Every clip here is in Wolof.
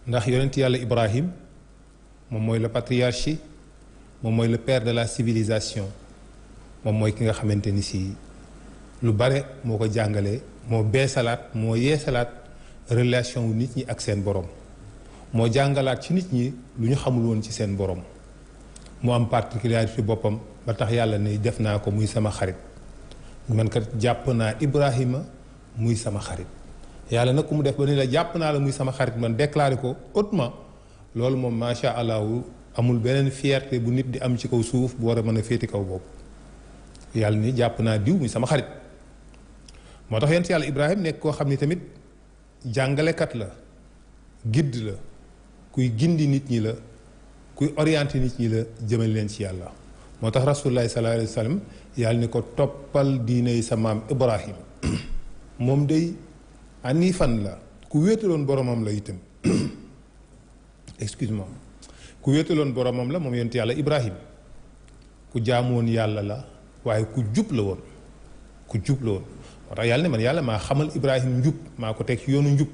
ndax yonent yàlla Ibrahim moom mooy le patriarche, moom mooy le père de la civilisation, moom mooy ki nga xamante ni si lu bare moo ko jàngalee moo beesalaat moo yeesalaat relation wu nit ñi ak seen borom moo jàngalaat ci nit ñi lu ñu xamul woon ci seen borom mu am particularité boppam ba tax yàlla ne def naa ko muy sama xarit man kat jàpp naa Ibrahima muy sama xarit yàlla nag ku mu def ba ni la jàpp naa la muy sama xarit man déclaré ko hautement loolu moom macha allah amul beneen fierté bu nit di am ci kaw suuf bu war a mën a féeti kaw boobu yàlla ni jàpp naa diw muy sama xarit moo tax yonent yàlla Ibrahima nekk koo xam ni tamit jàngalekat la guide la kuy gindi nit ñi la kuy orienté nit ñi la jëmal leen ci yàlla moo tax rasulullahi sallallahu alayhi wa sallam yàlla ni ko toppal diine yi sa maam Ibrahim moom day anifan la ku wéetaloon boromam la itam excuse-moi ku wéetaloon boromam la moom yonent yàlla Ibrahim ku jaamoon yàlla la waaye ku jub la woon ku jub la woon moo tax yàlla ne man yàlla maa xamal Ibrahim njub maa ko teg ci yoonu njub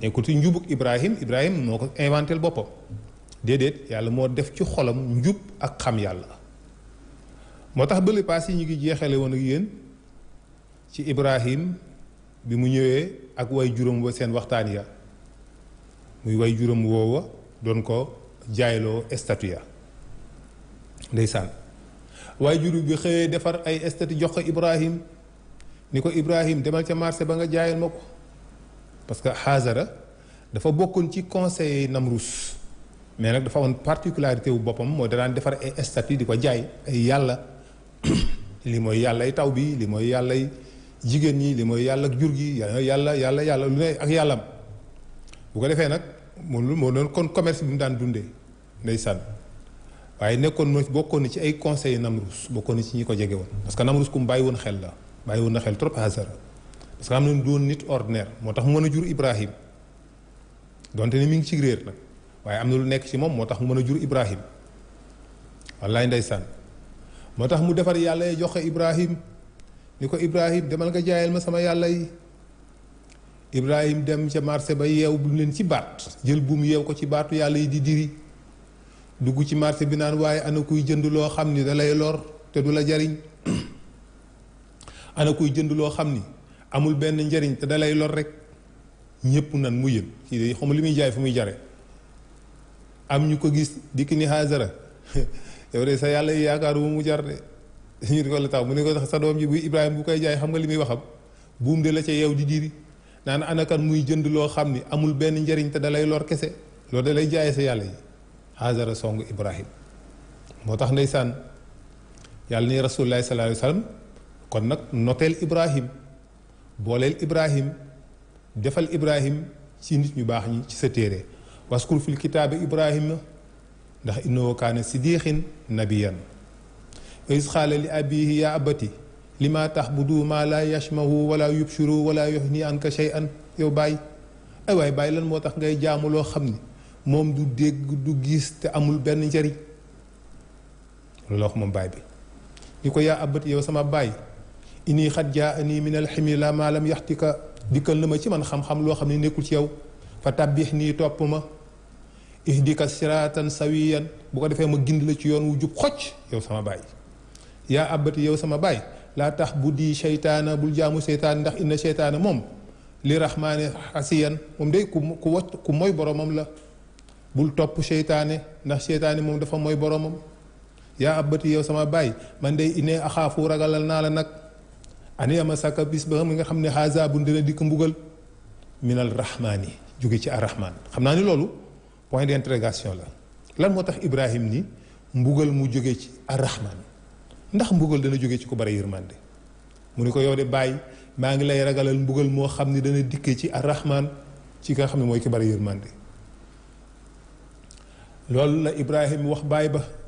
nekkul ci njubuk Ibrahim moo ko inventel boppam déedéet yàlla moo def ci xolam njub ak xam yàlla moo tax bële paas yi ñu ngi jeexale woon ak yéen ci Ibrahim bi mu ñëwee ak way juróom wa seen waxtaan ya muy way juróom woowa doon ko jaayloo statue ya ndeysaan waaye juru bi xëyee defar ay statue jox ko Ibrahim ni ko Ibrahim demal ca marché ba nga jaayal ma ko parce que Haazara dafa bokkoon ci conseiller Namrus mais nag dafa amoon particularité wu boppam moo daan defar ay statue di ko jaay ay yàlla li mooy yàllay taw bi li mooy yàllay jigéen ñi li mooy yàlla ak jur gi yàlla lu ne ak yàllam bu ko defee nag moo doon kon commerce bi mu daan dundee ndeysaan waaye nekkoon na bokkoon na ci ay conseillers Namrus bokkoon na ci ñi ko jege woon parce que Namrus ku mu bàyyi woon xel la bàyyi woon na xel trop Haazara parce que xam ne doon nit ordinaire moo tax mu mën a jur Ibrahim donte ni mi ngi ci réer nag waaye am na lu nekk ci moom moo tax mu mën a jur Ibrahim wallaay ndeysaan moo tax mu defar yàlla yi jox ko Ibrahim ni ko Ibrahim demal nga jaayal ma sama yàlla yi Ibrahim dem ca marché ba yeew bu leen ci baat jël buum yeew ko ci baatu yàlla yi di diri dugg ci marché bi naan waaye ana kuy jënd loo xam ni da lay lor te du la jariñ ana kuy jënd loo xam ni amul benn njariñ te da lay lor rek ñépp nan mu yën kii de xamu li muy jaay fu muy jare am ñu ko gis dikk ni Haazara yow de sa yàlla yi yaakaar wu mu jar de ñu di ko la taw mu ne ko sa doom ji bu Ibrahima bu koy jaay xam nga li muy waxam buum de la ca yeew di diri naan anakan muy jënd loo xam ni amul benn njariñ te da lay lor kese loolu da lay jaayee sa yàlla yi Haazara song Ibrahim moo tax ndeysaan yàlla ni rasulullahi sallallahu alayhi wa sallam kon nag noteel Ibrahim booleel Ibrahim defal Ibrahim ci nit ñu baax ñi ci sa téere waskur fil kitaabi Ibrahima ndax innahu kaana siddiqin nabiyan is xaala li abihi ya abati li ma taxbudu ma la yashmahu wala yubshiru wala yuxni anka shay'an yow bàyyi ay waay bàyyi lan moo tax ngay jaamu loo xam ni moom du dégg du gis te amul benn njariñ loolu la wax moom baay bi ni ko yaa abati yow sama baay inni xat jaa ani min alximi la ma lam yaxtika dikkal na ma ci man xam-xam loo xam ne nekkul ci yow fa tabbix nii topp ma ihdika siratan sawiyan bu ko defee ma gind la ci yoon wu jub xocc yow sama baay yaa abati yow sama baay laa tax bu di seytaana bul jaamu seytaan ndax inna seytaana moom li raxmaane xasiyan moom day ku mooy boromam la bul topp seytaane ndax seytaane moom dafa mooy boromam yaa abati yow sama baay man day inee axaafu ragalal naa la nag ani ama saka bis ba nga xam ne haza bu dina dikk mbugal minal rahmaani jóge ci arrahman xam naa ni loolu point d'interrogation la lan moo tax Ibrahim ni mbugal mu jóge ci arrahman ndax mbugal dana jóge ci ko bare yërmande mu ni ko yow de bàyyi maa ngi lay ragalal mbugal moo xam ni dana dikkee ci arrahman ci nga xam ne mooy ki bare yërmande loolu la Ibrahim wax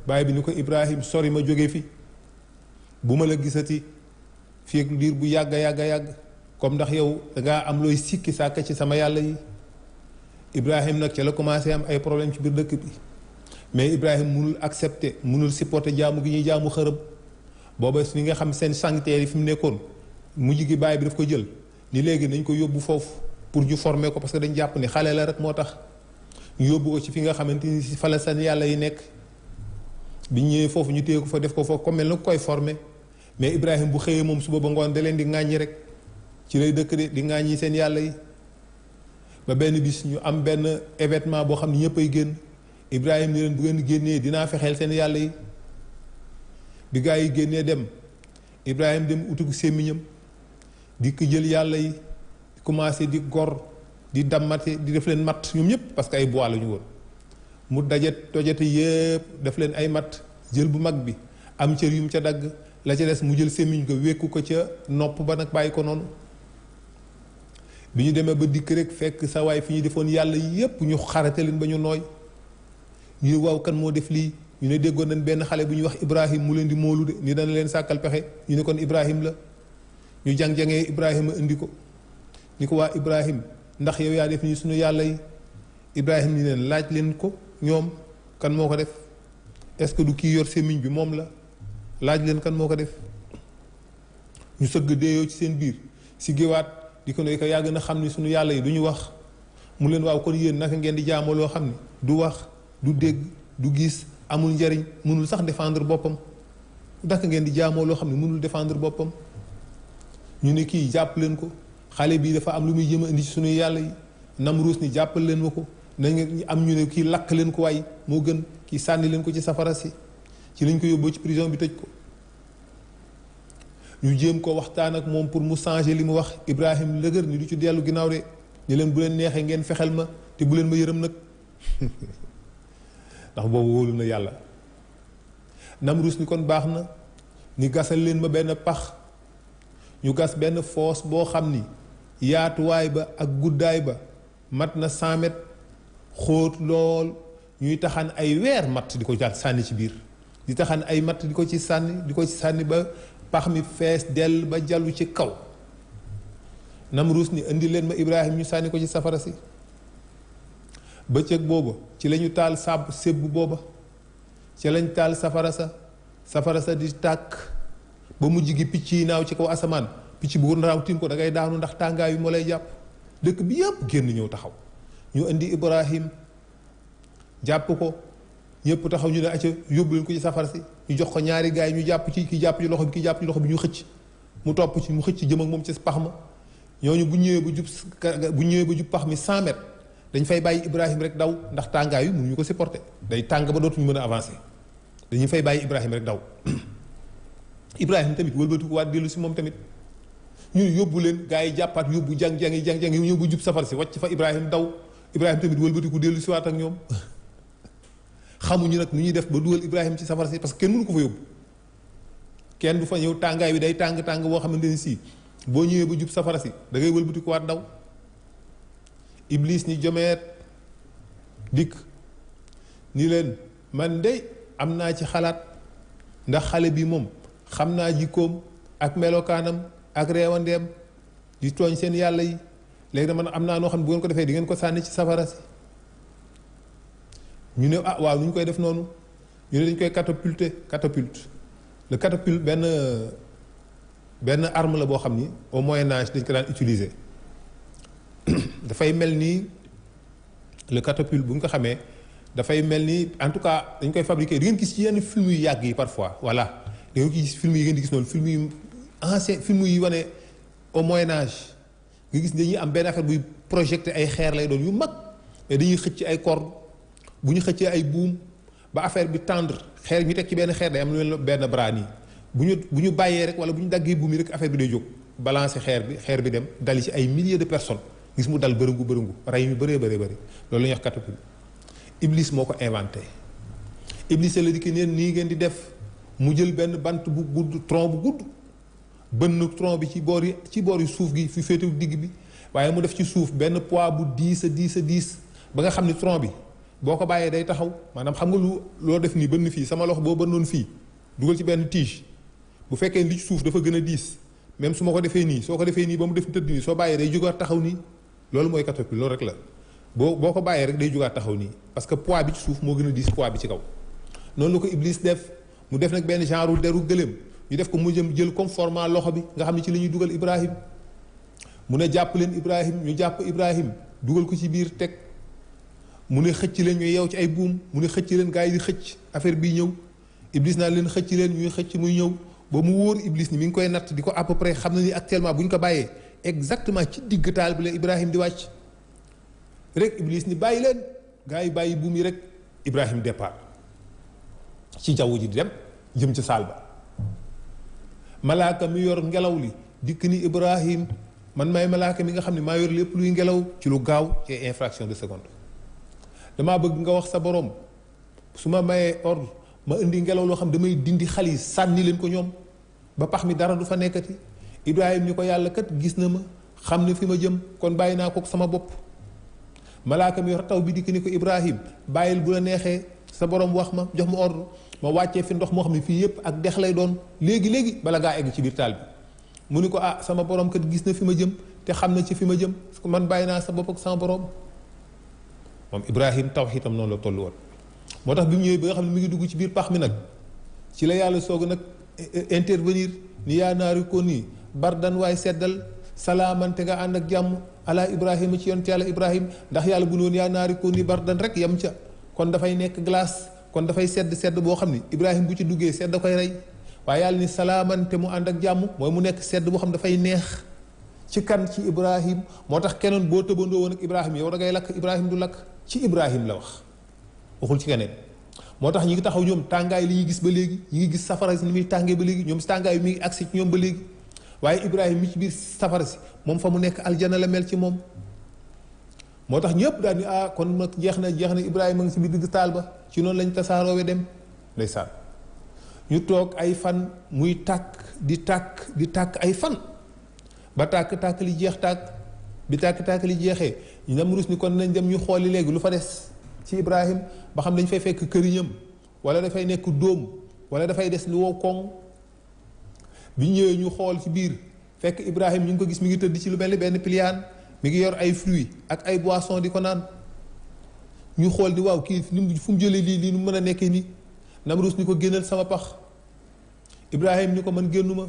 baay bi ni ko Ibrahim sori ma jóge fi bu ma la gisati fii ak diir bu yàgg comme ndax yow dangaa am looy sikki sàkk ci sama yàlla yi Ibrahim nag ca la commencé am ay problème ci biir dëkk bi mais Ibrahim munul accepter munul supporter jaamu gi ñuy jaamu xërëm booba ni nga xam seen sanctuaire yi fi mu nekkoon mujj gi baay bi daf ko jël ni léegi nañ ko yóbbu foofu pour ñu former ko parce que dañ jàpp ni xale la rek moo tax ñu yóbbu ko ci fi nga xamante ni si fa la seen yàlla yi nekk bi ñëwee foofu ñu téye ko fa def ko foofu comme mel na koy formé mais Ibrahima bu xëyee moom suba ba ngoon da leen di ŋàññi rek ci lay dëkk de di ŋàññi seen yàlla yi ba benn bis ñu am benn événement boo xam ne ñëpp ay génn Ibrahima ni leen bu ngeen génnee dinaa fexeel seen yàlla yi bi gaa yi génnee dem Ibrahima dem utugu sémmiñam di ko jël yàlla yi commencé di gor di dammate di def leen matt ñoom ñëpp parce que ay bois la ñu woon mu tojate yëpp def leen ay matt jël bu mag bi am cër yu mu ca dagg la ca des mu jël sémmiñ ko wékku ko ca nopp ba nag bàyyi ko noonu bi ñu demee ba dikk rek fekk sa waay fi ñu defoon yàlla yépp ñu xarate leen ba ñu nooy ñu ne waaw kan moo def lii ñu ne déggoon nañ benn xale bu ñuy wax Ibrahim mu leen di moolu de ni dana leen sàkkal pexe ñu ne kon Ibrahim la ñu jàng-jangee Ibrahima indi ko ni ko waa Ibrahim ndax yow yaa def ni suñu yàlla yi Ibrahim ni leen laaj leen ko ñoom kan moo ko def est-ce que du kii yor sémmiñ bi moom la laaj leen kan moo ko def ñu sëgg deeyoo ci seen biir si géwaat di ko ne ko yaa gën a xam ni suñu yàlla yi du ñu wax mu leen waaw kon yéen naka ngeen di jaamoo loo xam ne du wax du dégg du gis amul njariñ mënul sax défendre boppam naka ngeen di jaamoo loo xam ne mënul défendre boppam ñu ne kii jàpp leen ko xale bii dafa am lu muy jëm a indi ci suñu yàlla yi Namruus ni jàppal leen ma ko nañ am ñu ne kii lakk leen ko waay moo gën kii sànni leen ko ci safara si ci lañ ko yóbboo ci prison bi tëj ko ñu jéem ko waxtaan ak moom pour mu changer li mu wax Ibrahim lëgër ni du ci dellu ginnaaw de ni leen bu leen neexee ngeen fexel ma te bu leen ma yërëm nag ndax boobu wóolu na yàlla Namruus ni kon baax na ni gasal leen ma benn pax ñu gas benn foos boo xam ni yaatuwaay ba ak guddaay ba mat na 100 mètres xóot lool ñuy taxan ay weer matt di ko jàll sànni ci biir di taxan ay matt di ko ci sànni ba pax mi fees dell ba jàllu ci kaw Namruus ni indi leen ma Ibrahim ñu sànni ko ci safara si bëccëg booba ci lañu taal sébbu booba ci lañ taal safara sa di tàkk ba mujj gi picc yi naaw ci kaw asamaan picc bu naaw tiim ko da ngay daanu ndax tàngaay yu moo lay jàpp dëkk bi yëpp génn ñëw taxaw ñu indi Ibrahim jàpp ko ñëpp taxaw ñu ne acca yóbbu leen ko ci safara si ñu jox ko ñaari gaay ñu jàpp ci ki jàpp ci loxo bi ki jàpp ci loxo bi ñu xëcc mu topp ci mu xëcc jëm ak moom ci pax ma ñooñu bu ñëwee ba jub pax mi 100 mètres dañ fay bàyyi Ibrahim rek daw ndax tàngaay yu mënuñu ko supporter day tàng ba dootuñu mën a avancer dañuy fay bàyyi Ibrahim rek daw Ibrahim tamit wëlbatiku waat dellu si moom tamit ñu yóbbu leen gaa yi jàppaat yóbbu jàng yi ñëw ba jub safar si wàcc fa Ibrahim daw Ibrahim tamit wëlbatiku dellu si waat ak ñoom xamuñu nag nu ñuy def ba dugal Ibrahim ci safar si parce que kenn mënu ko fa yóbbu kenn du fa ñëw tàngaay bi day tàng boo xamante ni si boo ñëwee ba jub safara si da ngay wëlbatiku waat daw Iblis ni jomeet dikk ni leen man de am naa ci xalaat ndax xale bi moom xam naa jikkoom ak melokaanam ak reewandeem di tooñ seen yàlla yi léegi man am naa noo xam ne bu ngeen ko defee di ngeen ko sànni ci safara si ñu ne ah waaw nu ñu koy def noonu ñu ne dañ koy catapulte le catapulte benn arme la boo xam ni au Moyen Âge dañ ko daan utiliser dafay mel ni le catapulte bu nga ko xamee dafay mel ni en tout cas dañ koy fabriquer di ngeen gis ci yenn film yu yàgg yi parfois voilà da ngeen gis film yi ngeen di gis noonu film yu ancien film yi wane au Moyen Âge nga gis dañuy am benn affaire buy projeté ay xeer lay doon yu mag mais dañuy xëcc ay corde bu ñu xëccee ay buum ba affaire bi tendre xeer ñu teg ci benn xeer day am lu benn bras nii bu ñu bàyyee rek wala bu ñu daggee buum yi rek affaire bi day jóg balancer xeer bi dem dali ci ay milliers de personnes gis mu dal bërëngu rey ñu bëree loolu la ñuy wax catapulte Iblis moo ko inventé Iblis la di ki neen nii ngeen di def mu jël benn bant bu gudd tronc bu gudd bënn tronc bi ci boor yi suuf gi fi féetewu digg bi waaye mu def ci suuf benn poids bu diis ba nga xam ni tronc bi boo ko bàyyee day taxaw maanaam xam nga loo def nii bënn fii sama loxo boo bënnoon fii dugal ci benn tige bu fekkee li ci suuf dafa gën a diis même su ma ko defee nii soo ko defee nii ba mu def tëdd nii soo bàyyee day jógaat taxaw nii loolu mooy catapulte loolu rek la boo ko bàyyee rek day jógaat taxaw nii parce que poids bi ci suuf moo gën a diis poids bi ci kaw noonu la ko Iblis def mu def nag benn genre deru gëléem ñu def ko mu jël comme format loxo bi nga xam ne ci la ñuy dugal Ibrahim mu ne jàpp leen Ibrahim ñu jàpp Ibrahim dugal ko ci biir teg mu ne xëcc leen ñu yeew ci ay buum mu ne xëcc leen gaa yi di xëcc affaire bii ñëw Iblis naa leen xëcc leen ñuy xëcc muy ñëw ba mu wóor Iblis ni mi ngi koy natt di ko à peu près xam na ni actuellement bu ñu ko bàyyee exactement ci digg taal bi la Ibrahim di wàcc rek Iblis ni bàyyi leen gaa yi bàyyi buum yi rek Ibrahim départ ci jaww ji di dem jëm ci saal ba malaaka mi yor ngelaw li dikk ni Ibrahim man maay malaaka mi nga xam ne maa yor lépp luy ngelaw ci lu gaaw ci infraction de seconde damaa bëgg nga wax sa borom su ma mayee ordre ma indi ngelaw loo xam damay dindi xal yi sànni leen ko ñoom ba pax mi dara du fa nekkati Ibrahim ni ko yàlla kat gis na ma xam ne fi ma jëm kon bàyyi naa ko sama bopp malaaka mi yor taw bi dikk ni ko Ibrahim bàyyil bu la neexee sa borom wax ma jox ma ordre ma wàccee fi ndox moo xam ne fii yépp ak dex lay doon léegi bala ngaa egg ci biir taal bi mu ni ko ah sama borom kat gis na fi ma jëm te xam na ci fi ma jëm man bàyyi naa sa bopp ak sama borom moom Ibrahim tawxiitam noonu la toll woon moo tax bi mu ñëwee ba nga xam ne mi ngi dugg ci biir pax mi nag ci la yàlla soog nag intervenir ni yaa naari ko nii bardan waay seddal salaamante nga ànd ak jàmm ala Ibrahima ci yonent yàlla Ibrahim ndax yàlla bu ne woon yaa naari ko nii bardan rek yam ca kon dafay nekk glace kon dafay sedd boo xam ni Ibrahim bu ci duggee sedd da koy rey waaye yàlla ni salaamante mu ànd ak jàmm mooy mu nekk sedd boo xam dafay neex ci kan ci Ibrahim moo tax keneen boo tëbandoo woon ak Ibrahim yow da ngay lakk Ibrahim du lakk ci Ibrahim la wax waxul ci keneen moo tax ñi ngi taxaw ñoom tàngaay li ñuy gis ba léegi ñi ngi gis safara si ni muy tàngee ba léegi ñoom si tàngaay mi ngi agsi ci ñoom ba léegi waaye Ibrahim mi ci biir safara si moom fa mu nekk aljana la mel ci moom moo tax ñëpp daal ni ah kon nag jeex na Ibrahima a ngi si biir digg taal ba ci noonu lañ tasaaroowe dem ndeysaan ñu toog ay fan muy tàkk di tàkk ay fan ba tàkk li jeex tàkk bi tàkk li jeexee ñu dem rus ni kon nañ dem ñu xooli léegi lu fa des ci Ibrahim ba xam dañ fay fekk këriñam wala dafay nekk dóom wala dafay des lu wow koŋ bi ñëwee ñu xool ci biir fekk Ibrahim ñu ngi ko gis mi ngi tëdd ci lu mel ni benn piliyaan mi ngi yor ay fruits ak ay boissons di ko naan ñu xool di waaw kii fu mu jëlee lii nu mën a nekkee nii Namrus ni ko génnal sama pax Ibrahim ni ko man génnuma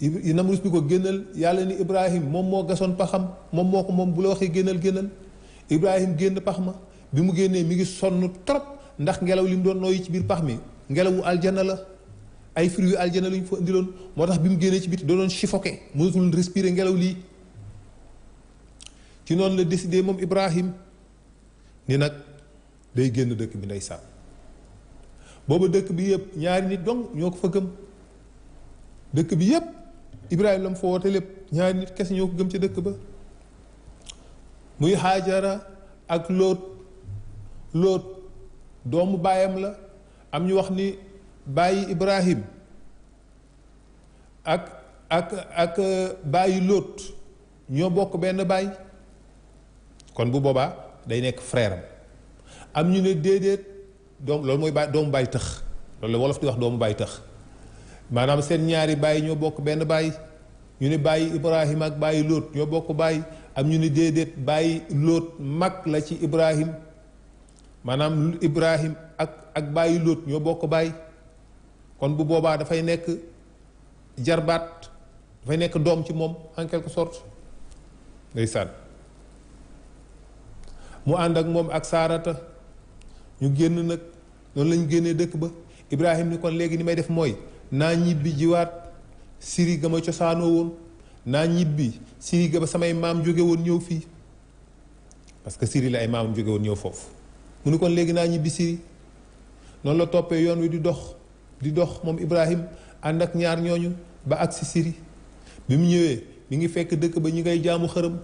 Namrus ni ko génnal yàlla ni Ibrahim moom moo gasoon paxam moom moo ko moom bu la waxee génnal Ibrahim génn pax ma bi mu génnee mi ngi sonn trop ndax ngelaw li mu doon nooyi ci biir pax mi ngelawu aljana la ay fruits yu aljana lu ñu fa indiloon moo tax bi mu génnee ci biti doon suffoqué mënatul respirer ngelaw lii ci noonu la décidé moom Ibrahim ni nag day génn dëkk bi ndeysaan booba dëkk bi yëpp ñaari nit dong ñoo ko fa gëm dëkk bi yëpp Ibrahim la mu fa woote lépp ñaari nit kese ñoo ko gëm ci dëkk ba muy Haajara ak Lóot doomu baayam la am ñu wax ni bàyyi Ibrahim ak bàyyi Lóot ñoo bokk benn baay kon bu boobaa day nekk frère am ñu ne déedéet loolu mooy doomu baay tëx loolu la wolof di wax doomu baay tëx maanaam seen ñaari baay ñoo bokk benn baay ñu ne bàyyi Ibrahim ak bàyyi Lóot ñoo bokk baay am ñu ne déedéet bàyyi Lóot mag la ci Ibrahim maanaam Ibrahim ak bàyyi Lóot ñoo bokk baay kon bu boobaa dafay nekk jarbaat dafay nekk doom ci moom en quelque sorte ndeysaan mu ànd ak moom ak Saarata ñu génn nag noonu lañu génnee dëkk ba Ibrahim ni kon léegi ni may def mooy naa ñibbi jiwaat Siri ga ma cosaanoo woon naa ñibbi Siri ga ba samay maam jóge woon ñëw fii parce que Siri la ay maamam jóge woon ñëw foofu mu ni kon léegi naa ñibbi Siri noonu la toppee yoon wi di dox moom Ibrahim ànd ak ñaar ñooñu ba agsi Siri bi mu ñëwee mi ngi fekk dëkk ba ñu ngay jaamu xërëm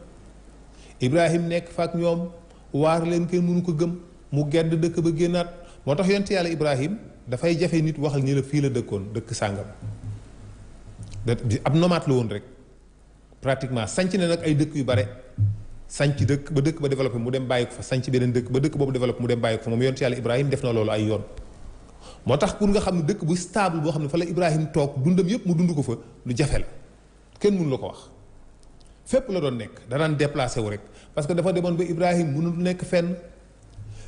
Ibrahim nekk fa ak ñoom waar leen kenn mënu ko gëm mu gedd dëkk ba génnaat moo tax yonent yàlla Ibrahim dafay jafe nit waxal ni la fii la dëkkoon dëkk sàngam ab nomade la woon rek pratiquement sanc na nag ay dëkk yu bare sanc dëkk ba développé mu dem bàyyi ko fa sanc beneen dëkk ba dëkk boobu développé mu dem bàyyi ko fa moom yonent yàlla Ibrahim def na loolu ay yoon moo tax pour nga xam ne dëkk bu stable boo xam ne fa la Ibrahim toog dundam yépp mu dund ko fa lu jafe la kenn mënu la ko wax fépp la doon nekk danaan déplacé wu rek parce que dafa demoon ba Ibrahim mënul nekk fenn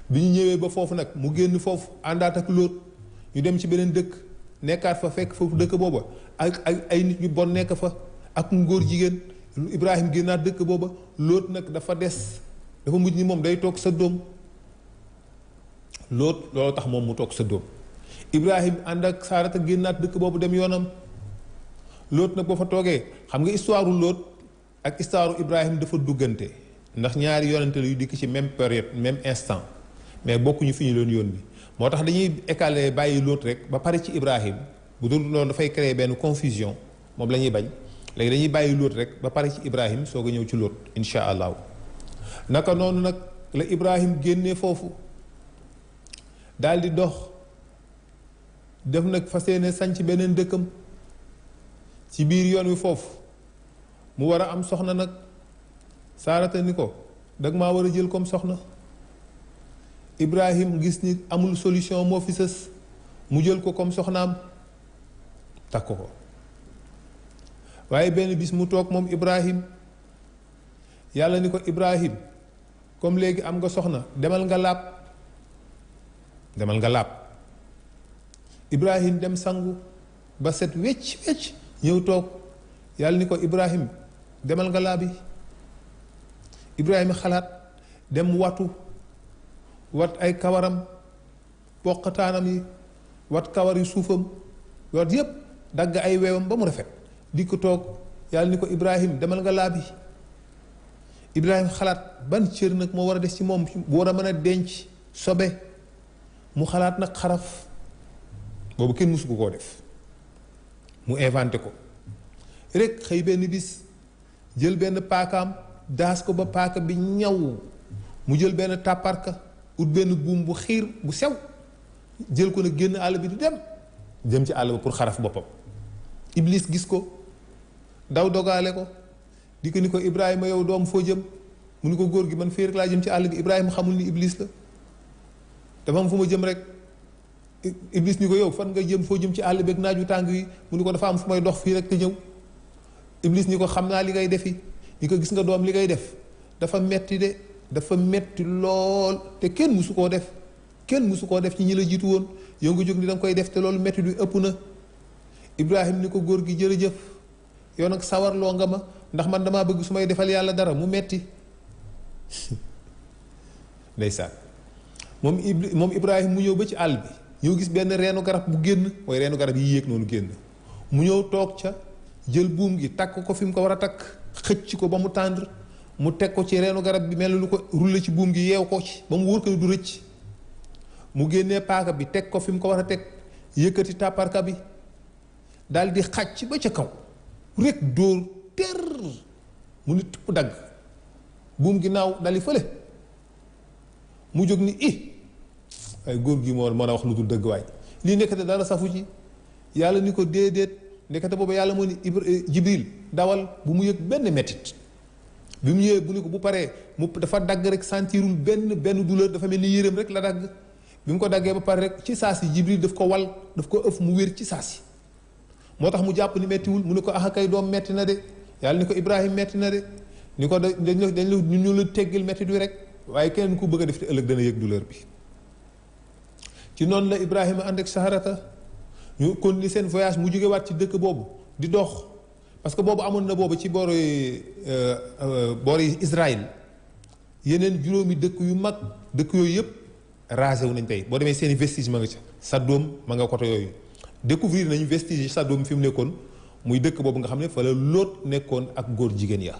bi ñu ñëwee ba foofu nag mu génn foofu àndaat ak Lóot ñu dem ci beneen dëkk nekkaat fa fekk foofu dëkk booba ak ay nit ñu bon nekk fa ak ngóor jigéen Ibrahim génnaat dëkk booba Lóot nag dafa des dafa mujj ni moom day toog sa doom loolu tax moom mu toog sa doom Ibrahim ànd ak Saarata génnaat dëkk boobu dem yoonam Lóot nag boo fa toogee xam nga histoire Lóot ak histoire Ibrahim dafa duggante ndax ñaari yonante la yu dikk ci même période même instant mais bokkuñu fi ñu leen yónni moo tax dañuy écaler bàyyi Lóot rek ba pare ci Ibrahim bu dul loolu dafay créer benn confusion moom la ñuy bañ léegi dañuy bàyyi Lóot rek ba pare ci Ibrahim soog a ñëw ci Lóot insha allahu naka noonu nag la Ibrahim génnee foofu daal di dox def nag fas yéene sanc beneen dëkkam ci biir yoon wi foofu mu war a am soxna nag Saarata ni ko dag maa war a jël comme soxna Ibrahim gis ni amul solution moo fi sës mu jël ko comme soxnaam takk ko waaye benn bis mu toog moom Ibrahim yàlla ni ko Ibrahim comme léegi am nga soxna demal nga laab Ibrahim dem sangu ba set wecc wecc ñëw toog yàlla ni ko Ibrahim demal nga laabi Ibrahima xalaat dem wat ay kawaram poqataanam yi wat kawar yu suufam wat yépp dagg ay weewam ba mu rafet di ko toog yàlla ni ko Ibrahim demal nga laabi Ibrahima xalaat ban cër nag moo war a des ci moom bu war a mën a denc sobe mu xalaat nag xaraf boobu kenn mësu ko koo def mu inventé ko rek xëy benn bis jël benn paakaam daas ko ba paaka bi ñaw mu jël benn tàpparka ut benn buum bu xiir bu sew jël ko nag génn àll bi di dem ci àll ba pour xaraf boppam Iblis gis ko daw dogaale ko di ko ni ko Ibrahima yow doom foo jëm mu ni ko góor gi man fii rek laa jëm ci àll bi Ibrahima xamul ni Iblis la dafa am fu ma jëm rek Iblis ni ko yow fan nga jëm foo jëm ci àll bi ak naaju tàng yi mu ni ko dafa am fu may dox fii rek te ñëw Iblis ni ko xam naa li ngay defi ni ko gis nga doom li ngay def dafa metti de dafa metti lool te kenn musu koo def ci ñi la jiitu woon yow nga jóg ni danga koy def te loolu metti du ëpp na Ibrahim ni ko góor gi jërëjëf yow nag sawarloo nga ma ndax man damaa bëgg su may defal yàlla dara mu metti ndeysaan moom Ibrahim mu ñëw ba ci àll bi ñëw gis benn reenu garab bu génn mooy reenu garab yi yéeg noonu génn mu ñëw toog ca jël buum gi takk ko fi mu ko war a takk xëcc ko ba mu tendre mu teg ko ci reenu garab bi mel ni lu ko rulle ci buum gi yeew ko ci ba mu wóor ko du rëcc mu génnee paaka bi teg ko fi mu ko war a teg yëkkati tàpparka bi daal di xàcc ba ca kaw rek dóor ter mu ni tipp dagg buum gi naaw dali fële mu jóg ni ay góor gi moo mën a wax lu dul dëgg waay lii nekkate dara safu ci yàlla ni ko déedéet nekkate boobu yàlla moo ni Jibril dawal bu mu yëg benn mettit bi mu ñëwee bu ni ko bu paree mu dafa dagg rek sentirul benn douleur dafa mel ni yërëm rek la dagg bi mu ko daggee ba pare rek ci saa si Jibril daf ko wal daf ko ëf mu wér ci saa si moo tax mu jàpp ni mettiwul mu ne ko ah kay doom metti na de yàlla ni ko Ibrahim metti na de ni ko dañ la ñu la teggil mettit wi rek waaye keneen ku bëgg a def te ëllëg dana yëg douleur bi ci noonu la Ibrahima ànd ak Saarata ñu continuer seen voyage mu jóge waat ci dëkk boobu di dox parce que boobu amoon na boobu ci boori Israël yeneen juróomi dëkk yu mag dëkk yooyu yëpp rasé wu nañ tey boo demee seeni vestige ma nga ca Sadom ma nga côté yooyu découvrir nañu vestige Sadom fi mu nekkoon muy dëkk boobu nga xam ne fa la Lóot nekkoon ak góor jigéen ya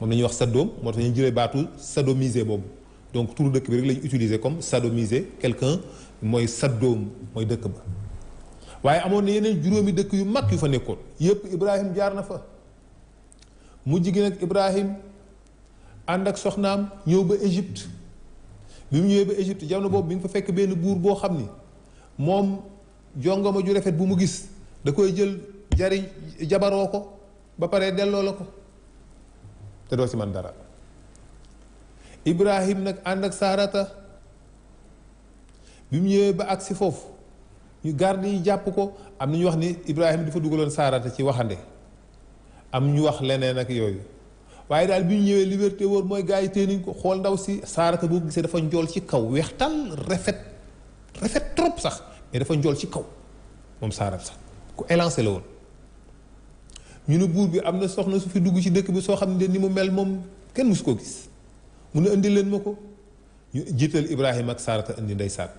moom la ñuy wax Sadom moo tax ñu jëlee baatu sadomisé boobu donc turu dëkk bi rek la ñu utiliser comme sadomiser quelqu'un mooy Sadom mooy dëkk ba waaye amoon na yeneen juróomi dëkk yu mag yu fa nekkoon yépp Ibrahim jaar na fa mu jigéen ak Ibrahim ànd ak soxnaam ñëw ba Égypte bi mu ñëwee ba Égypte jamono boobu bi nga fa fekk benn buur boo xam ni moom jongama ju rafet bu mu gis da koy jël jabaroo ko ba pare delloo la ko te doo ci man dara Ibrahim nag ànd ak Saarata bi mu ñëwee ba agsi foofu ñu garde yi jàpp ko am na ñu wax ni Ibrahim dafa dugaloon Saarata ci waxande am ñu wax leneen ak yooyu waaye daal bi ñu ñëwee liberté wóor mooy gars yi téye nañ ko xool ndaw si Saarata boo gisee dafa njool ci kaw weextal rafet trop sax mais dafa njool ci kaw moom Saarata sax ku élancé la woon ñu ne buur bi am na soxna su fi dugg ci dëkk bi soo xam ne ni mu mel moom kenn musu koo gis mu ne indi leen ma ko ñu jiital Ibrahima ak Sarata indi ndeysaan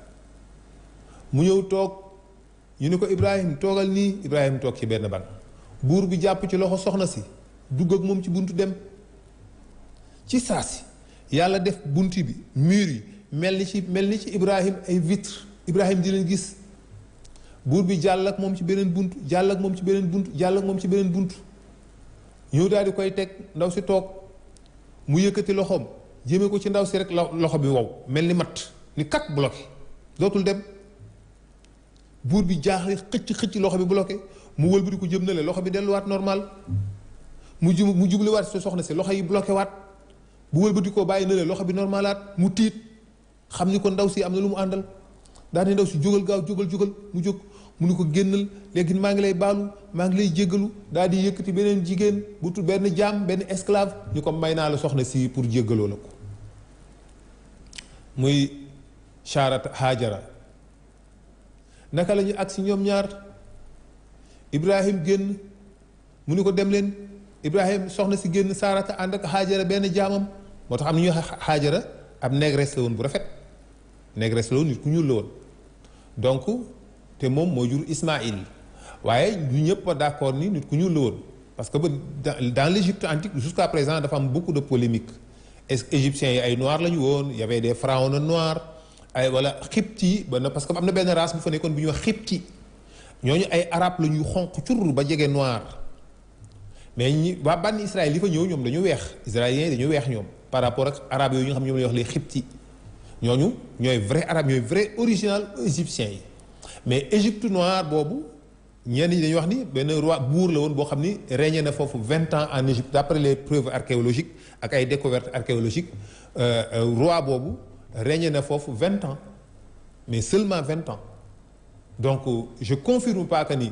mu ñëw toog ñu ne ko Ibrahima toogal nii Ibrahima toog ci benn ban buur bi jàpp ci loxo soxna si dugg ak moom ci buntu dem ci saa si yàlla def bunt bi mur yi mel ni ci Ibrahima ay vitre Ibrahima di leen gis buur bi jàll ak moom ci beneen bunt jàll ak moom ci beneen bunt jàll ak moom ci beneen bunt ñëw daal di koy teg ndaw si toog mu yëkkati loxoom jëmee ko ci ndaw si rek loxo bi wow mel ni matt ni kat bloqué dootul dem buur bi jaaxle xëcc loxo bi bloqué mu wëlbati ko jëm na le loxo bi delluwaat normal mu jubliwaat si soxna si loxo yi bloqué waat bu wëlbati koo bàyyi na le loxo bi normalaat mu tiit xam ni ko ndaw si am na lu mu àndal daal di ndaw si jógal gaaw jógal mu jóg mu ni ko génnal léegi maa ngi lay baalu maa ngi lay jéggalu daal di yëkkati beneen jigéen bu tudd benn jaam benn esclave ñu ko may naa la soxna si pour jéggaloo la ko muy Saarata Haajara naka la ñu agsi ñoom ñaar Ibrahim génn mu ni ko dem leen Ibrahim soxna si génn Saarata ànd ak Haajara benn jaamam moo tax am na ñuy Haajara ab négresse la woon bu rafet négresse la woon nit ku ñuul la woon donc te moom moo jur Ismaïl waaye ñu ñëpp a d'accord ni nit ku ñuul la woon parce que dans l'Égypte antique jusqu'à présent dafa am beaucoup de polémiques est-ce que égyptiens yi ay noirs la ñu woon y avait des pharaons noirs ay wala xibti ba na parce que am na benn race bu fa nekkoon bu ñuy wax xibti ñooñu ay arab la ñuy xonq cur ba jege noir mais ñi waa bànni Israël yi fa ñëw ñoom dañu weex israéliens yi dañu weex ñoom par rapport ak arab yooyu ñu xam ñoom la ñuy wax les xibti ñooñu ñooy vrai arabe ñooy vrai original égyptiens yi mais Égypte noire boobu ñenn ñi dañuy wax ni benn roi buur la woon boo xam ni régné na foofu 20 ans en Égypte d'après les preuves archéologiques ak ay découvertes archéologiques roi boobu régné na foofu 20 ans mais seulement 20 ans donc je confirme pas que ni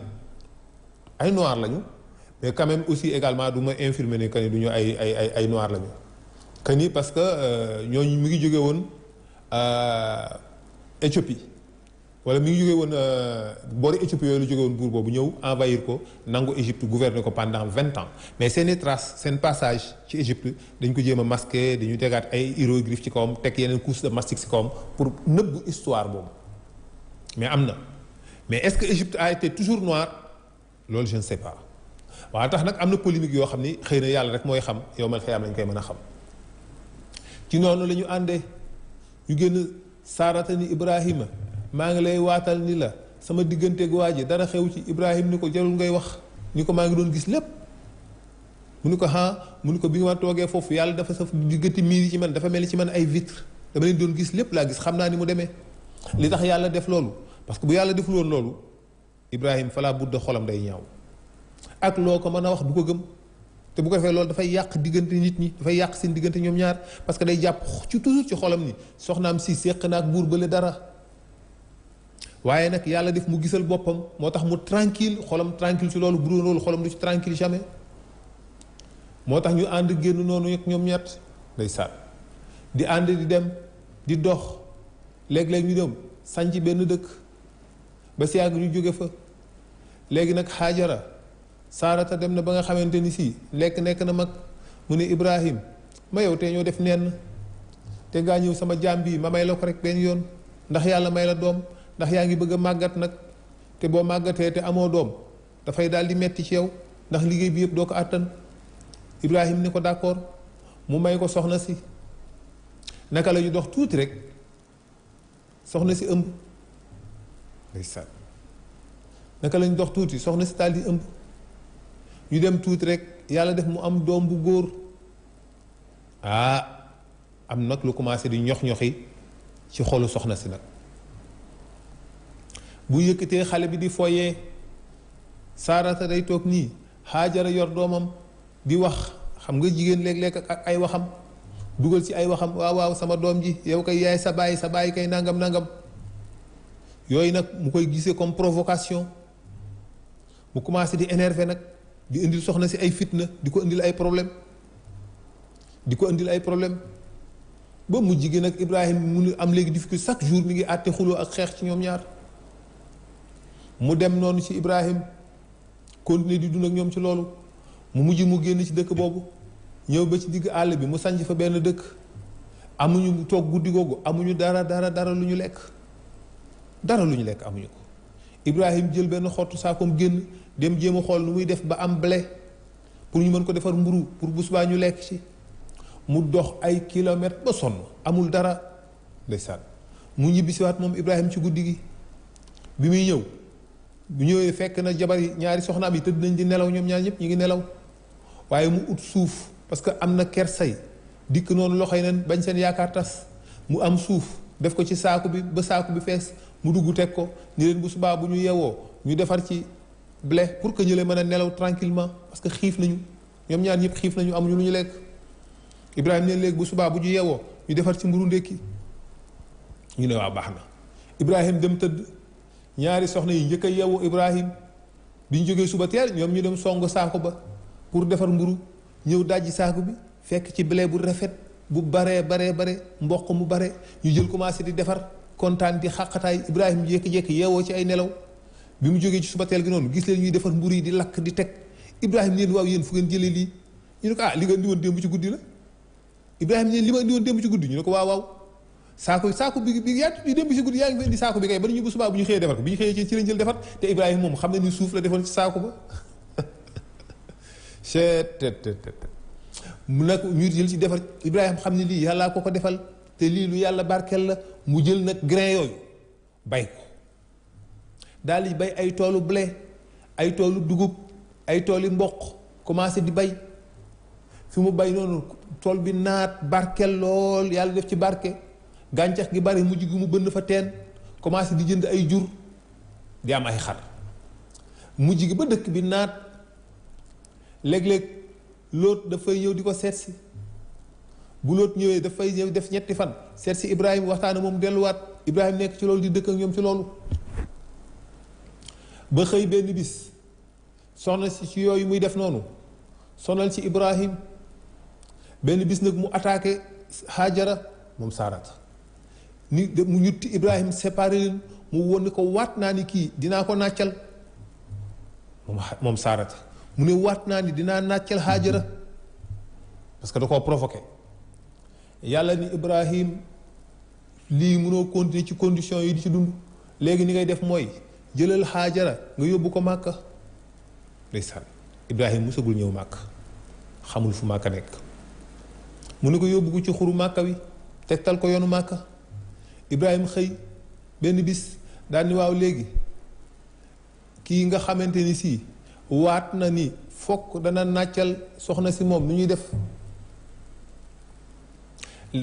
ay noirs lañu mais quand même aussi également du ma infirmer ne que ni du ñu ay noirs lañu que ni parce que ñooñu mi ngi jóge woon Éthiopie wala mi ngi jóge woon boori Éthiopie yooyu la jóge woon buur boobu ñëw envahir ko nangu Égypte gouverner ko pendant 20 ans mais seeni traces seen passage ci Égypte dañ ko jéem a masqué dañu tegaat ay hiéroglyphes ci kawam teg yeneen couche de mastic ci kawam pour nëbb histoire boobu mais am na mais est-ce que Égypte a été toujours noire loolu je ne sais pas waaw tax nag am na polémique yoo xam ni xëy na yàlla rek mooy xam yow mal xiyaam lañ koy mën a xam ci noonu la ñu àndee ñu génn Saarata ni Ibrahima maa ngi lay waatal ni la sama digganteeg waa ji dara xew ci Ibrahima ni ko jarul ngay wax ni ko maa ngi doon gis lépp mu ni ko mu ni ko bi nga ma toogee foofu yàlla dafa sa diggante miir yi ci man dafa mel ni ci man ay vitre dama leen doon gis lépp laa gis xam naa ni mu demee li tax yàlla def loolu parce que bu yàlla deful woon loolu Ibrahima falaa budda xolam day ñaaw ak loo ko mën a wax du ko gëm te bu ko defee loolu dafay yàq diggante nit ñi dafay yàq seen diggante ñoom ñaar parce que day jàpp ci toujours ci xolam ni soxnaam si séq na ak buur bële dara waaye nag yàlla def mu gisal boppam moo tax mu tranquille xolam tranquille ci loolu bu doon loolu xolam du ci tranquille jamais moo tax ñu ànd génn noonu ak ñoom ñett day saat di ànd di dem di dox léeg-léeg ñu dem sanc benn dëkk ba si yàgg ñu jóge fa léegi nag Haajara Saarata dem na ba nga xamante ni si nekk na mag mu ne Ibrahim ma yow te ñoo def nenn te ngaa ñëw sama jaam bii ma may la ko rek benn yoon ndax yàlla may la doom ndax yaa ngi bëgg a màggat nag te boo màggatee te amoo doom dafay daal di metti ci yow ndax liggéey bi yëpp doo ko àttan Ibrahim ni ko d'accord mu may ko soxna si naka la ñu dox tuuti rek soxna si ëmb ndeysaan naka la ñu dox tuuti soxna si daal di ëmb ñu dem tuuti rek yàlla def mu am doom bu góor am nag lu commencé di ñox-ñoxi ci xolu soxna si nag bu yëkkatee xale bi di foyee Saarata day toog nii Haajara yor doomam di wax xam nga jigéen léeg-léeg ak ay waxam dugal ci ay waxam waaw sama doom ji yow kay yaay sa baay kay nangam yooyu nag mu koy gisee comme provocation mu commencé di énerver nag di indil soxna si ay fitna di ko indil ay problème ba mu jigéen ak Ibrahima mu am léegi difficulté chaque jour mi ngi àtte xuloo ak xeex ci ñoom ñaar mu dem noonu ci Ibrahim continuer di dund ak ñoom ci loolu mu mujj mu génn ci dëkk boobu ñëw ba ci digg àll bi mu sanc fa benn dëkk amuñu toog guddi googu amuñu dara lu ñu lekk amuñu ko. Ibrahim jël benn xottu saakoom génn dem jéem a xool nu muy def ba am blé pour ñu mën ko defar mburu pour bu subaa ñu lekk ci. mu dox ay kilomètres ba sonn amul dara ndeysaan mu ñibbisiwaat moom Ibrahim ci guddi gi bi muy ñëw bu ñëwee fekk na jabar yi ñaari soxnaam yi tëdd nañ di nelaw ñoom ñaar ñëpp ñu ngi nelaw waaye mu ut suuf parce que am na kersay dikk noonu loxoy nen bañ seen yaakaar tas mu am suuf def ko ci saaku bi ba saaku bi fees mu dugg teg ko ni leen bu subaa bu ñu yewoo ñu defar ci blé pour que ñu leen mën a nelaw tranquillement parce que xiif nañu ñoom ñaar ñëpp xiif nañu amuñu lu ñu lekk. Ibrahima ne léegi bu subaa bu ñu yewoo ñu defar ci mburu ndékki ñu ne waa baax na Ibrahima dem tëdd ñaari soxna yi njëkk a yeewu Ibrahima bi ñu jógee suba teel ñoom ñu dem song saako ba pour defar mburu ñëw dajji saako bi fekk ci blé bu rafet bu bare mboq mu bare ñu jël commencé di defar kontaan di xàqataay Ibrahima jékki-jékki yeewoo ci ay nelaw bi mu jógee ci suba teel gi noonu gis leen ñuy defar mburu yi di lakk di teg Ibrahima neen waaw yéen fu ngeen jëlee lii ñu ne ko li nga indi woon démb ci guddi la Ibrahima ne li ma indi woon démb ci guddi ñu ne ko waaw saako bi yaa ngi démb ci guddi yaa ngi fi indi saako bi kay ba ñu bu subaa bu ñu xëyee defar ko bi ñu xëyee ci lañ jël defar te Ibrahima moom xam na ni suuf la defoon ci saako ba mu nag ñu jël ci defar Ibrahima xam ne lii yàllaa ko defal te lii lu yàlla barkeel la mu jël nag grain yooyu bay ko daal di bay ay toolu blé ay toolu dugub ay tooli mboq commencé di bay fi mu bay noonu tool bi naat barkeel lool yàlla def ci barke gàncax gi bari mujj gi mu bënn fa teen commencé di jënd ay jur di am ay xar mujj gi ba dëkk bi naat léeg-léeg Lóot dafay ñëw di ko seet si bu Lóot ñëwee dafay ñëw def ñetti fan seet si Ibrahima waxtaan moom delluwaat Ibrahima nekk ci loolu di dëkk ak ñoom ci loolu ba xëy benn bis soxna si ci yooyu muy def noonu sonal ci Ibrahima benn bis nag mu attaqué Hajara moom Saarata ni mu ñutti Ibrahima séparé leen mu won ni ko waat naa ni kii dinaa ko nàccal moom Saarata mu ne waat naa ni dinaa nàccal Hajara parce que da koo provoqué yàlla ni Ibrahima lii mënoo continuer ci condition yi di ci dund léegi ni ngay def mooy jëlal Hajara nga yóbbu ko Màkka ndeysaan Ibrahima musagul ñëw Màkka xamul fu Màkka nekk mu ne ko yóbbu ko ci xuru Màkka wi tegtal ko yoonu Màkka Ibrahima xëy benn bis daal ni waaw léegi kii nga xamante ni si waat na ni fokk dana nàccal soxna si moom nu ñuy def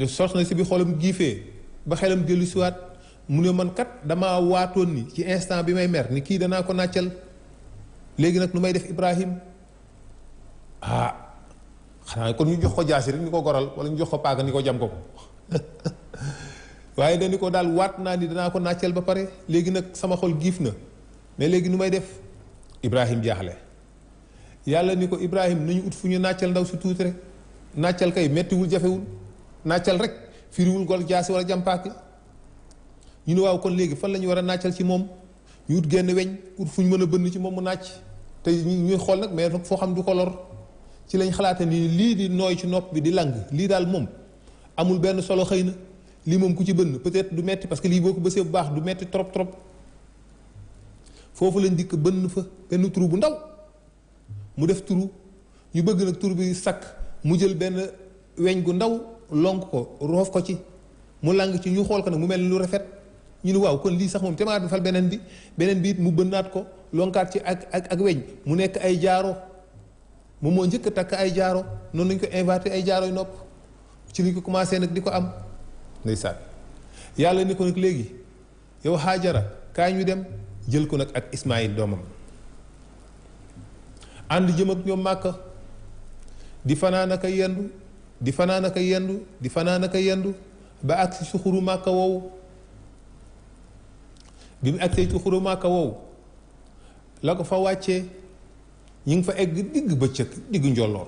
soxna si bi xolam giifee ba xelam dellu si waat mu ne man kat damaa waatoon ni ci instant bi may mer ni kii danaa ko nàccal léegi nag nu may def Ibrahima xanaa kon ñu jox ko jaasi rek ni ko goral wala ñu jox ko paaka ni ko jam ko waaye dañu ko daal waat naa ni danaa ko nàccal ba pare léegi nag sama xol giif na mais léegi nu may def Ibrahima jaaxle yàlla ni ko Ibrahima nañu ut fu ñu nàccal ndaw si tuuti rek nàccal kay mettiwul jafewul nàccal rek firiwul gol jaasi wala jàmpaaki ñu ne waaw kon léegi fan la ñu war a nàccal ci moom ñu ut genn weñ ut fu ñu mën a bënn ci moom mu nàcc te ñuy xool nag mais foo xam du ko lor ci lañ xalaate ni lii di nooy ci nopp bi di lang lii daal moom amul benn solo xëy na lii moom ku ci bënn peut-être du metti parce que lii boo ko bësee bu baax du metti trop foofu lañ dikk bënn fa benn trou bu ndaw mu def trou ñu bëgg nag trou bi sakk mu jël benn weñ gu ndaw lonk ko roof ko ci mu lang ci ñu xool ko nag mu mel ni lu rafet ñu ne waaw kon lii sax moom te maa defal beneen bi it mu bënnaat ko lonkaat ci ak weñ mu nekk ay jaaro moom moo njëkk a takk ay jaaro noonu lañ ko inventé ay jaaro yu nopp ci liñ ko commencé nag di ko am ndeysaan yàlla ni ko nag léegi yow Hajara kaay ñu dem jël ko nag ak Ismaïl doomam ànd jëm ak ñoom Màkka di fanaan ak a yendu di fanaan ak a yendu di fanaan ak a yendu ba agsi ci xuru Màkka woowu bi mu agsee ci xuru Màkka woowu la ko fa wàccee ñu ngi fa egg digg bëccëg digg njolloor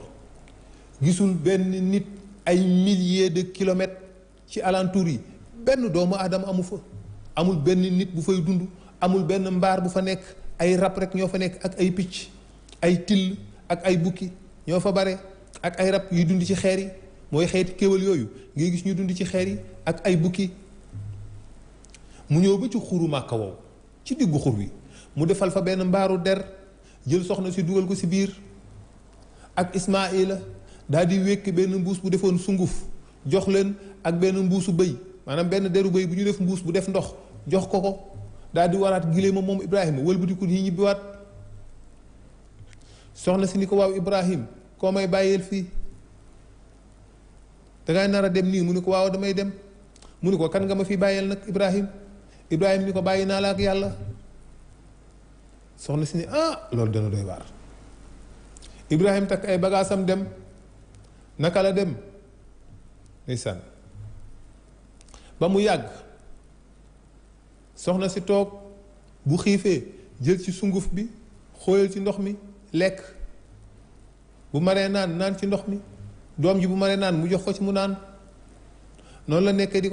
gisul benn nit ay milliers de kilomètres ci alentour yi benn doomu aadama amu fa amul benn nit bu fay dund amul benn mbaar bu fa nekk ay rab rek ñoo fa nekk ak ay picc ay till ak ay bukki ñoo fa bare ak ay rab yuy dund ci xeer yi mooy xeeti kéwal yooyu ngay gis ñu dund ci xeer yi ak ay bukki mu ñëw ba ci xuru Màkka wow ci diggu xur wi mu defal fa benn mbaaru der jël soxna si dugal ko si biir ak Ismaila daal di wékk benn mbuus bu defoon sunguf jox leen ak benn mbuusu bëy maanaam benn deru bëy bu ñu def mbuus bu def ndox jox ko daal di waraat gileema moom Ibrahima wëlbatiku ñi ñibbiwaat soxna si ni ko waaw Ibrahim koo may bàyyeel fii dangay nar a dem nii mu ni ko waaw damay dem mu ni ko kan nga ma fi bàyyeel nag Ibrahim ni ko bàyyi naa la ak yàlla soxna si ni loolu dana doy waar Ibrahim takk ay bagaasam dem naka la dem ndeysaan ba mu yàgg soxna si toog bu xiifee jël ci sunguf bi xóoyal ci ndox mi lekk bu maree naan ci ndox mi doom ji bu maree naan mu jox ko ci mu naan noonu la nekkee di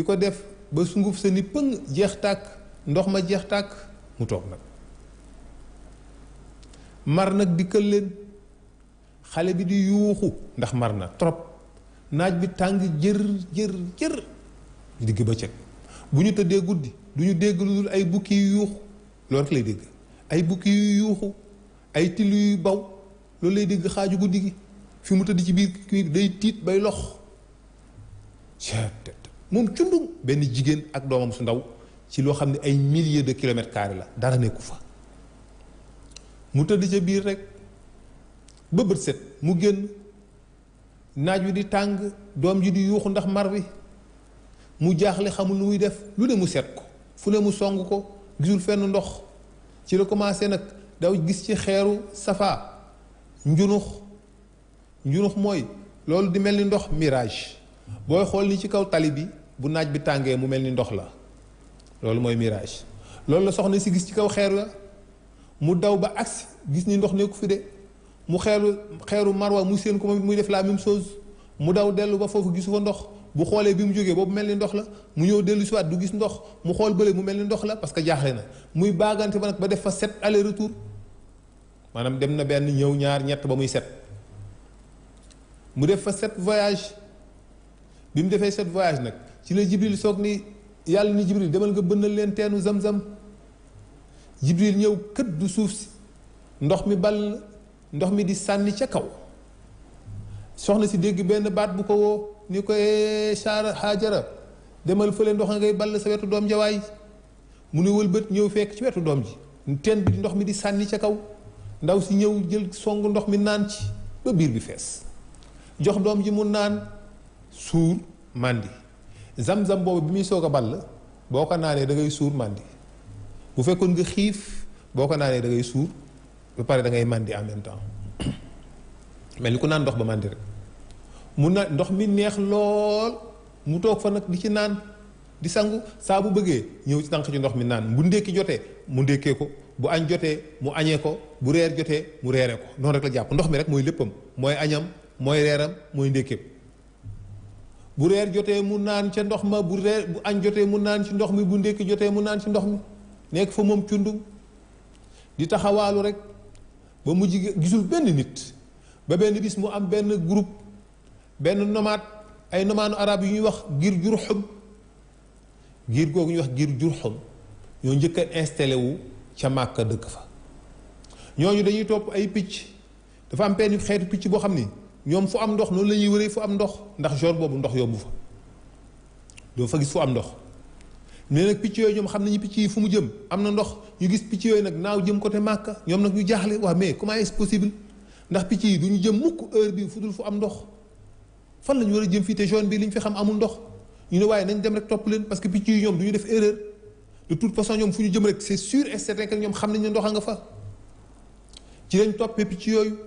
ko def ba sunguf sa ni pëng jeex tàkk ndox ma jeex tàkk mu toog nag mar nag dikkal leen xale bi di yuuxu ndax mar na trop naaj bi tàng jër digg bëccëg bu ñu tëddee guddi du ñu dégg lu dul ay bukki yu yuuxu loolu rek lay dégg ay bukki yu yuuxu ay till yu baw loolu lay dégg xaaju guddi gi fi mu tëdd ci biir kii day tiit bay lox moom cundum benn jigéen ak doomam su ndaw ci loo xam ne ay milliers de kilomètres carrés la dara nekku fa mu tëdd ca biir rek ba bët set mu génn naaj wi di tàng doom ji di yuuxu ndax mar wi mu jaaxle xamul nu muy def lu ne mu seet ko fu ne mu song ko gisul fenn ndox ci la commencé nag daw gis ci xeeru safa njunux mooy loolu di mel ni ndox mirage booy xool ni ci kaw tali bi bu naaj bi tàngee mu mel ni ndox la loolu mooy mirage loolu la soxna si gis ci kaw xeer la mu daw ba agsi gis ni ndox nekku fi de mu xeeru marwa mu seen ko moom muy def la même chose mu daw dellu ba foofu gisu fa ndox bu xoolee bi mu jógee boobu mel ni ndox la mu ñëw dellu si waat du gis ndox mu xool bële mu mel ni ndox la parce que jaaxle na muy baagante ba nag ba def fa 7 aller retour maanaam dem na benn ñëw ñaar ñett ba muy 7 mu def fa 7 voyage bi mu defee 7 voyage nag ci la Jibril soog ni yàlla ni Jibril demal nga bënnal leen teenu zam-zam Jibril ñëw kët du suuf si ndox mi ball ndox mi di sànni ca kaw soxna si dégg benn baat bu ko woo ni ko Saara Haajara demal fële ndox ngay ball sa wetu doom jawaay mu ne wëlbët ñëw fekk ci wetu doom ji teen bi ndox mi di sànni ca kaw ndaw si ñëw jël songu ndox mi naan ci ba biir bi fees jox doom ji mu naan suur màndi zam-zam boobu bi muy soog a ball boo ko naanee da ngay suur màndi bu fekkoon nga xiif boo ko naanee da ngay suur ba pare da ngay màndi en même temps mel ni ku naan ndox ba màndi rek mu na ndox mi neex lool mu toog fa nag di ci naan di sangu saa bu bëggee ñëw ci tànk ci ndox mi naan bu ndékki jotee mu ndékkee ko bu añ jotee mu añee ko bu reer jotee mu reere ko noonu rek la jàpp ndox mi rek mooy léppam mooy añam mooy reeram mooy ndékkeem bu reer jotee mu naan ca ndox ma bu añ jotee mu naan ci ndox mi bu ndékki jotee mu naan ci ndox mi nekk fa moom cundum di taxawaalu rek ba mu gisul benn nit ba benn bis mu am benn groupe benn nomade ay nomaanu arab yu ñuy wax giir Jurhum giir googu ñuy wax giir Jurhum ñoo njëkk a installé wu ca Màkka dëkk fa ñooñu dañuy topp ay picc dafa am benn xeetu picc boo xam ni ñoom fu am ndox noonu la ñuy wëree fu am ndox ndax jour boobu ndox yombu fa doo fa gis fu am ndox mais nag picc yooyu ñoom xam nañu picc yi fu mu jëm am na ndox ñu gis picc yooyu nag naaw jëm côté Màkka ñoom nag ñu jaaxle waa mais comment est-ce possible ndax picc yi du ñu jëm mukk heure bi fu dul fu am ndox fan la ñu war a jëm fii te zone bi li ñu fi xam amul ndox ñu ne waaye nañ dem rek topp leen parce que picc yi ñoom du ñu def erreur de toute façon ñoom fu ñu jëm rek c'est sûr et certain que ñoom xam nañ ne ndox a nga fa ci lañ toppee picc yooyu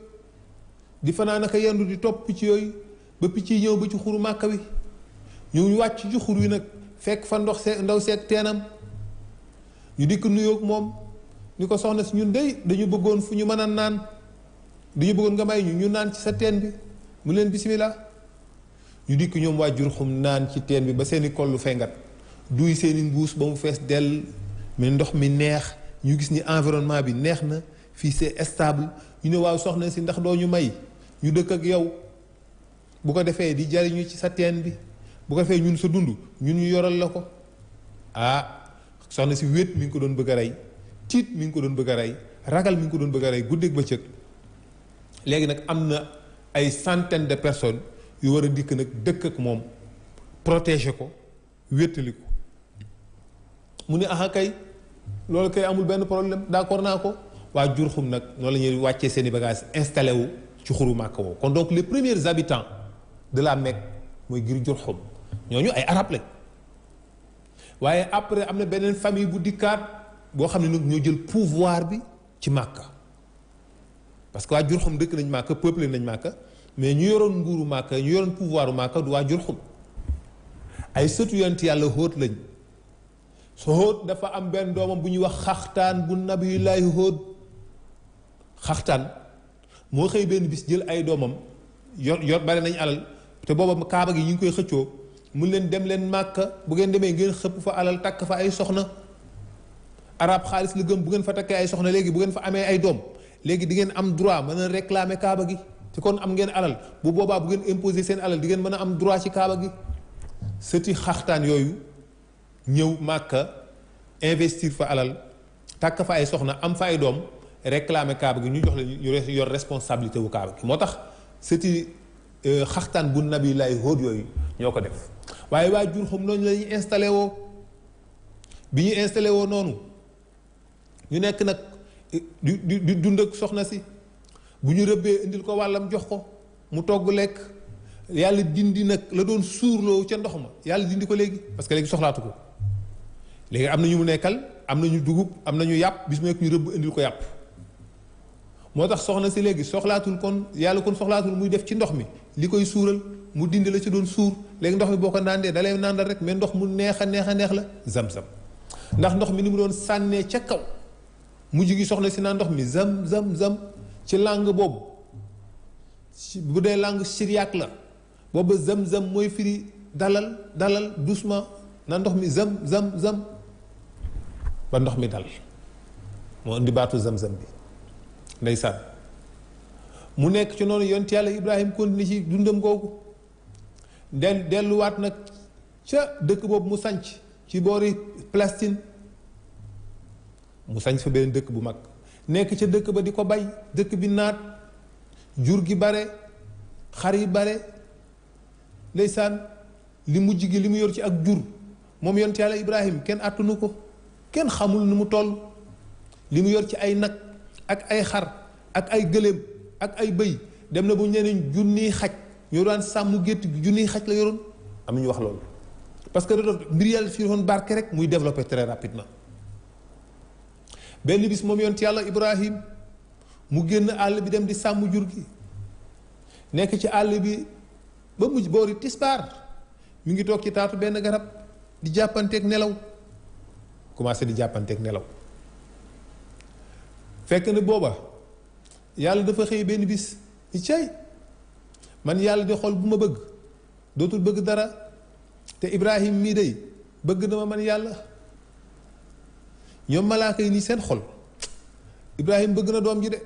di fanaan ak yendu di topp picc yooyu ba picc yi ñëw ba ci xuru Màkka wi ñu wàcc ci xur wi nag fekk fa ndox ndaw seeg teenam ñu dikk nuyoog moom ni ko soxna si ñun dey dañu bëggoon fu ñu mën a naan dañu bëggoon nga may ñu naan ci sa teen bi mu leen bismillah ñu dikk ñoom waa Jurhum naan ci teen bi ba seeni kollu fengat duy seeni mbuus ba mu fees dell mais ndox mi neex ñu gis ni environnement bi neex na fii c'est stable ñu ne waaw soxna si ndax doo ñu may ñu dëkk ak yow bu ko defee di jariñu ci sa teen bi bu ko defee ñun sa dund ñun ñu yoral la ko soxna si wéet mi ngi ko doon bëgg a rey tiit mi ngi ko doon bëgg a rey ragal mi ngi ko doon bëgg a rey guddeeg bëccëg léegi nag am na ay centaine de personnes yu war a dikk nag dëkk ak moom protéger ko wéttali ko mu ne aha kay loolu kay amul benn problème d'accord naa ko waa Jurxum nag noonu la ñuy wàccee seen i bagages installé wu ci xuru Màkka woowu kon donc les premiers habitants de la Mecque mooy ngir Jurxum ñooñu ay arab lañ waaye après am na beneen famille bu dikkaat boo xam ne nag ñoo jël pouvoir bi ci Màkka parce que waa Jurxum dëkk nañ Màkka peuplé nañ Màkka mais ñu yoroon nguuru Màkka ñu yoroon pouvoiru Màkka du waa Jurxum ay sëtu yonent yàlla Hóot lañ so Hóot dafa am benn doomam bu ñuy wax Xaxtaan bu nabiyullaahi Hóot Xaxtaan moo xëy benn bis jël ay doomam yor bari nañ alal te booba kaaba gi ñu ngi koy xëccoo mun leen dem leen Màkka bu ngeen demee ngeen xëpp fa alal takk fa ay soxna arab xaalis la gëm bu ngeen fa takkee ay soxna léegi bu ngeen fa amee ay doom léegi di ngeen am droit mën a réclamer kaaba gi te kon am ngeen alal bu boobaa bu ngeen imposer seen alal di ngeen mën a am droit ci kaaba gi sëti Xaxtaan yooyu ñëw Màkka investir fa alal takk fa ay soxna am fa ay doom réclamer kaaba gi ñu jox leen ñu yor responsabilité wu kaaba gi moo tax sëti Xaxtaan bu nabiyullaahi Hóot yooyu ñoo ko def waaye waa Jurxum noonu la ñuy installé woo bi ñu installé woo noonu ñu nekk nag di dund ak soxna si bu ñu rëbbee indil ko wàllam jox ko mu togg lekk yàlla dindi nag la doon suurloo ca ndox ma yàlla dindi ko léegi parce que léegi soxlaatu ko léegi am na ñu mu nekkal am na ñu dugub am na ñu yàpp bis mu nekk ñu rëbb indil ko yàpp moo tax soxna si léegi soxlaatul kon yàlla kon soxlaatul muy def ci ndox mi li koy suural mu dindi la ci doon suur léegi ndox mi boo ko naandee da lay naandal rek mais ndox mu neex a neex a neex la zam-zam ndax ndox mi ni mu doon sànnee ca kaw mujj gi soxna si naan ndox mi zam ci langue boobu bu dee langue syriaque la boobu zam mooy firi dalal doucement na ndox mi zam ba ndox mi dal moo indi baatu zam bi ndeysaan mu nekk ci noonu yonent yàlla Ibrahim continué ci dundam googu delluwaat nag ca dëkk boobu mu sanc ci boori Palestine mu sanc fa benn dëkk bu mag nekk ca dëkk ba di ko bay dëkk bi naat jur gi bare xar yi bare ndeysaan li mujj gi li mu yor ci ak jur moom yonent yàlla Ibrahim kenn attunu ko kenn xamul nu mu toll li mu yor ci ay nag ak ay xar ak ay gëléem ak ay bëy dem na bu ñeneen junniy xaj ñoo daan sàmm gétt gi junniy xaj la yoroon am na ñu wax loolu parce que da mbir yàlla fi doon barke rek muy développé très rapidement benn bis moom yonent yàlla Ibrahim mu génn àll bi dem di sàmm jur gi nekk ci àll bi ba mujj boori tisbaar mi ngi toog ci taatu benn garab di jàppanteeg nelaw commencé di jàppanteeg nelaw fekk na booba yàlla dafa xëy benn bis ni cay man yàlla di xool bu ma bëgg dootul bëgg dara te Ibrahim mii day bëgg na ma man yàlla ñoom malaaka yi nii seen xol Ibrahim bëgg na doom ji de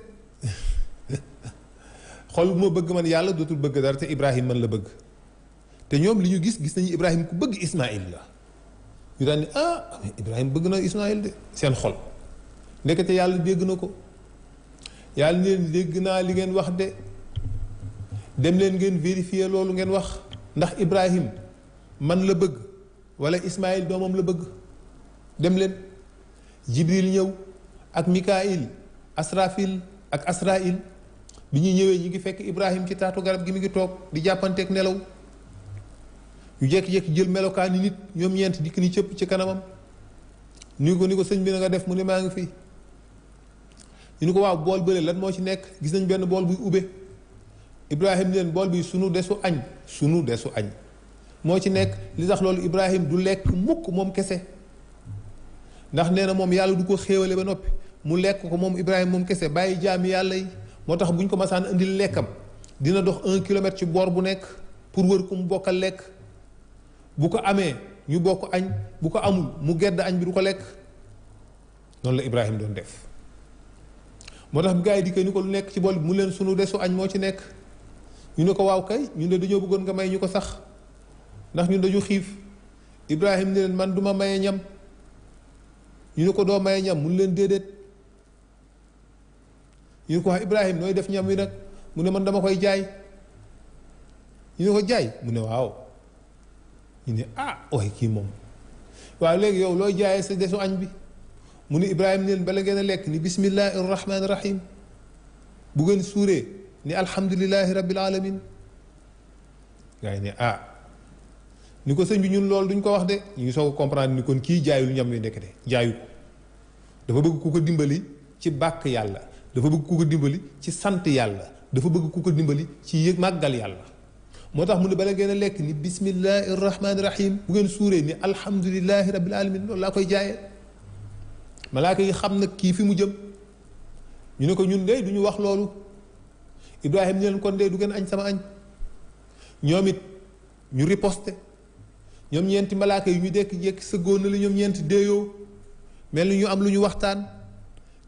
xol bu ma bëgg man yàlla dootul bëgg dara te Ibrahim man la bëgg te ñoom li ñu gis nañu Ibrahim ku bëgg Ismaïl la ñu daan ni Ibrahim bëgg na Ismaïl de seen xol ndekete yàlla dégg na ko yàlla ne leen dégg naa li ngeen wax de dem leen ngeen vérifier loolu ngeen wax ndax Ibrahim man la bëgg wala Ismaïl doomam la bëgg dem leen Jibril ñëw ak Mikaïl Asrafil ak Asraïl bi ñuy ñëwee ñu ngi fekk Ibrahim ci taatu garab gi mi ngi toog di jàppanteeg nelaw ñu jékki-jékki jël melokaani nit ñoom ñeent dikk ni cëpp ci kanamam ni ko sëñ bi na nga def mu ne maa ngi fii ñu ni ko waaw bool bële lan moo ci nekk gis nañ benn bool buy ube Ibrahim leen bool bi sunu desu añ moo ci nekk li tax loolu Ibrahim du lekk mukk moom kese ndax nee na moom yàlla du ko xéewale ba noppi mu lekk ko moom Ibrahim moom kese bàyyi jaami yàlla yi moo tax bu ñu ko masaan indil lekkam dina dox 1 kilomètre ci boor bu nekk pour wër ko mu bokkal lekk bu ko amee ñu bokk añ bu ko amul mu gedd añ bi du ko lekk noonu la Ibrahim doon def moo tax bu gaa yi di ko ni ko lu nekk ci bool bi mu leen sunu desu añ moo ci nekk ñu ne ko waaw kay ñun de dañoo bëggoon nga may ñu ko sax ndax ñun dañu xiif Ibrahim ne leen man duma maye ñam ñu ne ko doo maye ñam mun leen déedéet ñu ne ko wax Ibrahim nooy def ñam wi nag mu ne man dama koy jaay ñu ne ko jaay mu ne waaw ñu ne waaye kii moom waaw léegi yow looy jaayee sa desu añ bi mu ne Ibrahim ne leen bala ngeen a lekk ni bismillahi rahmaani rahim bu ngeen suuree ni alhamdulilahi rabbil alamin gaa yi ne ni ko sëñ bi ñun loolu duñ ko wax de ñu ngi soog a comprendre ni kon kii jaayul ñam wi nekk de jaayu ko dafa bëgg ku ko dimbali ci bàkk yàlla dafa bëgg ku ko dimbali ci sant yàlla dafa bëgg ku ko dimbali ci yëg màggal yàlla moo tax mu ne bala ngeen a lekk ni bismillahi rahmaani rahim bu ngeen suuree ni alhamdulilahi rabbil alamin loolu laa koy jaayee malaaka yi xam nag kii fi mu jëm ñu ne ko ñun de duñu wax loolu Ibrahim ne leen kon de du ngeen añ sama añ ñoom it ñu riposte ñoom ñeenti malaaka yi ñu dekk-jekki sëggoon na la ñoom ñeenti déeyoo mel ni ñu am lu ñu waxtaan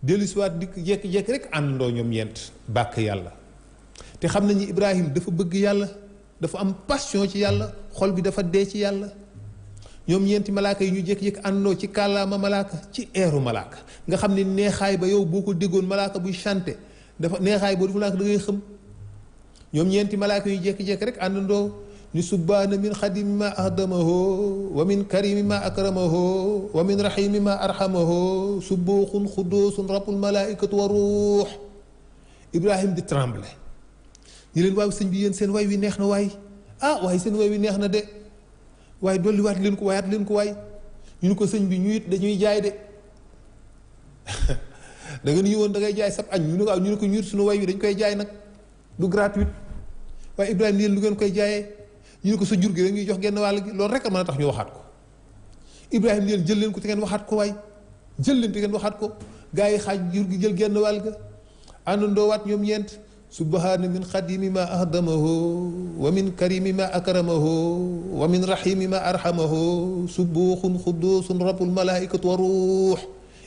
dellusiwaat dikk jekki-jekki rek àndandoo ñoom ñeent bàkk yàlla te xam nañu Ibrahim dafa bëgg yàlla dafa am passion ci yàlla xol bi dafa dee ci yàlla ñoom ñeenti malaaka yi ñu jékki-jékki àndoo ci kàllaama malaaka ci eeru malaaka nga xam ne neexaay ba yow boo ko déggoon malaaka buy chanté dafa neexaay boo du malaaka da ngay xëm ñoom ñeenti malaaka yi ñu jékki-jékki rek àndandoo ni subbaana min xadimi ma ahdamaho wa min karimi ma akramaho wa min rahimi ma arhamaho subuuxun xudoosun rabbul malaikatu wa ruux Ibrahim di tremble ñu leen waaw sëñ bi yéen seen way wi neex na waay waaye seen way wi neex na de waaye dolliwaat leen ko waayaat leen ko waay ñu ne ko sëñ bi ñu it dañuy jaay de da nga ni woon da ngay jaay sab añ ñu ne ko waaw ñu ne ko ñu it suñu way wi dañ koy jaay nag du gratuit waaye Ibrahima yéen lu ngeen koy jaayee ñu ne ko sa jur gi rek ñuy jox genn wàll gi loolu rek a mën a tax ñu waxaat ko Ibrahima yéen jël leen ko te ngeen waxaat ko waay jël leen te ngeen waxaat ko gaa yi xaaj jur gi jël genn wàll ga àndandoo waat ñoom ñeent subhaana min xadimi ma ahdamahu wa min karimi ma akramahu wa min rahimi ma arhamahu subuuxun xudduusun rabbul malaikatu wa ruux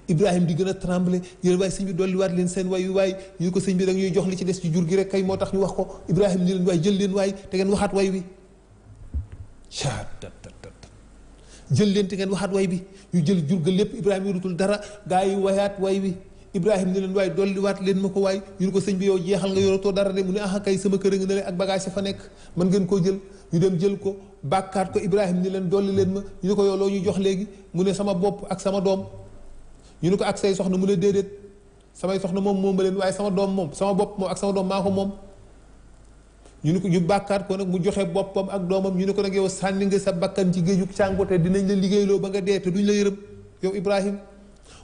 Ibrahima di gën a tremblé yéen waaye sëñ bi dolliwaat leen seen way wi waay ñu ko sëñ bi da ñuy jox li ci des ci jur gi rek kay moo tax ñu wax ko Ibrahima ni leen waay jël leen waay te ngeen waxaat way wi jël leen te ngeen waxaat way bi ñu jël jur ga lépp Ibrahima yorutul dara gaa yi wayaat way wi Ibrahima ni leen waay dolliwaat leen ma ko waay ñu ne ko sëñ bi yow jeexal nga yoratoo dara de mu ne kay sama kër a nga ne ak bagage yi fa nekk mën ngeen koo jël ñu dem jël ko bàkkaat ko Ibrahima ni leen dolli leen ma ñu ne ko yow loo ñu jox léegi mu ne sama bopp ak sama doom ñu ne ko ak say soxna mu ne déedéet samay soxna moom moom ma leen waaye sama doom moom sama bopp moom ak sama doom maa ko moom ñu ne ko ñu bàkkaat ko nag mu joxe boppam ak doomam ñu ne ko nag yow sànni nga sa bakkan ci géejug càngote dinañ la liggéeyloo ba nga dee te duñ la yërëm yow Ibrahima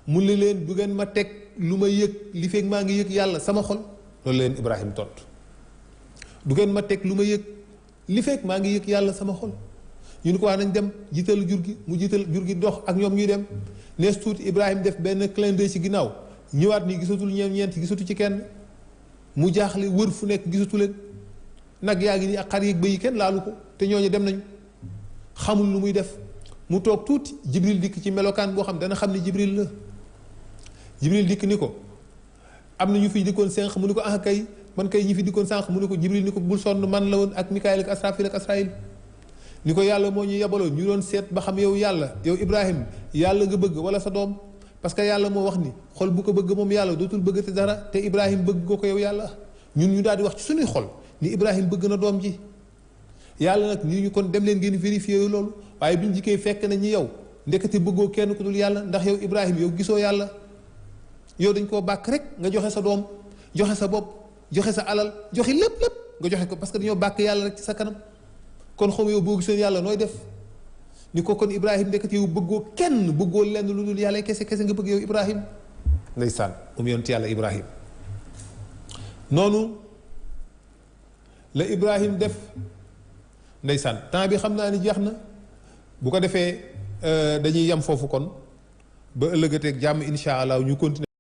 mu ne leen du ngeen ma teg lu ma yëg li fekk maa ngi yëg yàlla sama xol loolu leen Ibrahima tontu du ngeen ma teg lu ma yëg li fekk maa ngi yëg yàlla sama xol ñu ne ko waa nañ dem jiital jur gi mu jiital jur gi dox ak ñoom ñuy dem nees tuuti Ibrahima def benn clin d'œil ci ginnaaw ñëwaat ni gisatul ñeent gisatu ci kenn mu jaaxle wër fu nekk gisatu leen nag yaa ngi nii ak xar yeeg bëy yi kenn laalu ko te ñooñu dem nañu xamul lu muy def mu toog tuuti Jibril dikk ci melokaan boo xam dana xam ne Jibril la Jibril dikk ni ko am na ñu fi dikkoon sànq mu ni ko kay man kay ñi fi dikkoon sànq mu ni ko Jibril ni ko bul sonn man la woon ak Mikaayil ak Asrafil ak Asraayil ni ko yàlla moo ñu yebaloon ñu doon seet ba xam yow yàlla yow Ibrahima yàlla nga bëgg wala sa doom parce que yàlla moo wax ni xol bu ko bëgg moom yàlla dootul bëgg te dara te Ibrahima bëgg ko yow yàlla ñun ñu daal di wax ci suñuy xol ni Ibrahima bëgg na doom ji yàlla nag ñu kon dem leen ngeen vérifier loolu waaye biñ jikkee fekk na ñi yow ndekete bëggoo kenn ku dul yàlla ndax yow Ibrahima yow gisoo yàlla yow dañ koo bàkk rek nga joxe sa doom joxe sa bopp joxe sa alal joxe lépp nga joxe ko parce que dañoo bàkk yàlla rek ci sa kanam kon xaw ma yow boo gisoon yàlla nooy def ni ko kon Ibrahima ndekete yow bëggoo kenn bëggoo lenn lu dul yàlla kese nga bëgg yow Ibrahima ndeysaan yonent yàlla Ibrahima noonu la Ibrahima def ndeysaan temps bi xam naa ni jeex na bu ko defee dañuy yem foofu kon ba ëllëgateeg jàmm incha allah ñu continuer